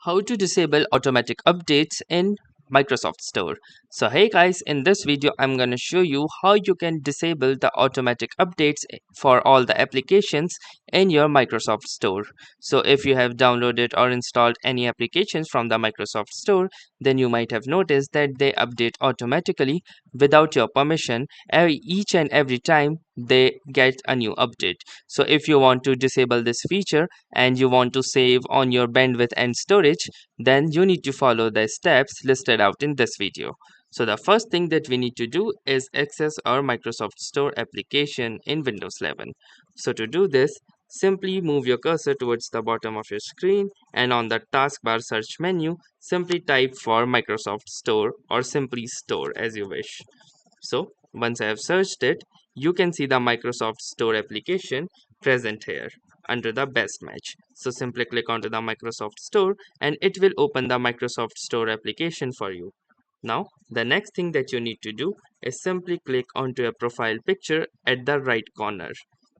How to disable automatic updates in Microsoft Store. So hey guys, in this video I'm going to show you how you can disable the automatic updates for all the applications in your Microsoft Store. So if you have downloaded or installed any applications from the Microsoft Store, then you might have noticed that they update automatically without your permission each and every time they get a new update. So if you want to disable this feature and you want to save on your bandwidth and storage, then you need to follow the steps listed out in this video. So the first thing that we need to do is access our Microsoft Store application in Windows 11. So to do this, simply move your cursor towards the bottom of your screen, and on the taskbar search menu, simply type for Microsoft Store or simply Store as you wish. So once I have searched it, you can see the Microsoft Store application present here under the best match. So simply click onto the Microsoft Store and it will open the Microsoft Store application for you. Now the next thing that you need to do is simply click onto a profile picture at the right corner.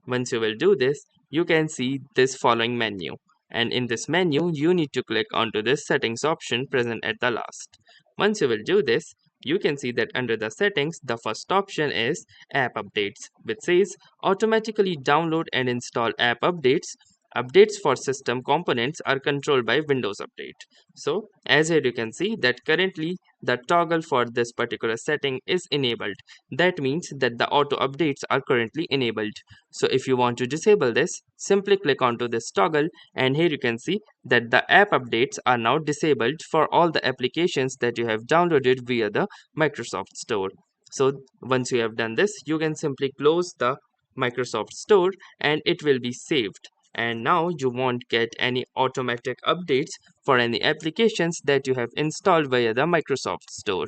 Once you will do this, you can see this following menu, and in this menu you need to click onto this settings option present at the last. Once you will do this, you can see that under the settings, the first option is app updates, which says automatically download and install app updates. Updates for system components are controlled by Windows Update. So as here you can see that currently the toggle for this particular setting is enabled. That means that the auto updates are currently enabled. So if you want to disable this, simply click onto this toggle, and here you can see that the app updates are now disabled for all the applications that you have downloaded via the Microsoft Store. So once you have done this, you can simply close the Microsoft Store and it will be saved. And now you won't get any automatic updates for any applications that you have installed via the Microsoft Store.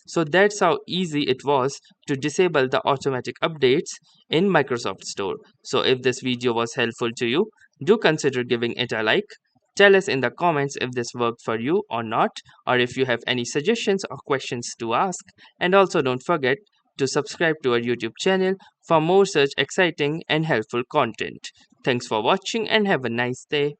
So that's how easy it was to disable the automatic updates in Microsoft Store. So if this video was helpful to you, do consider giving it a like. Tell us in the comments if this worked for you or not, or if you have any suggestions or questions to ask. And also don't forget to subscribe to our YouTube channel for more such exciting and helpful content. Thanks for watching and have a nice day.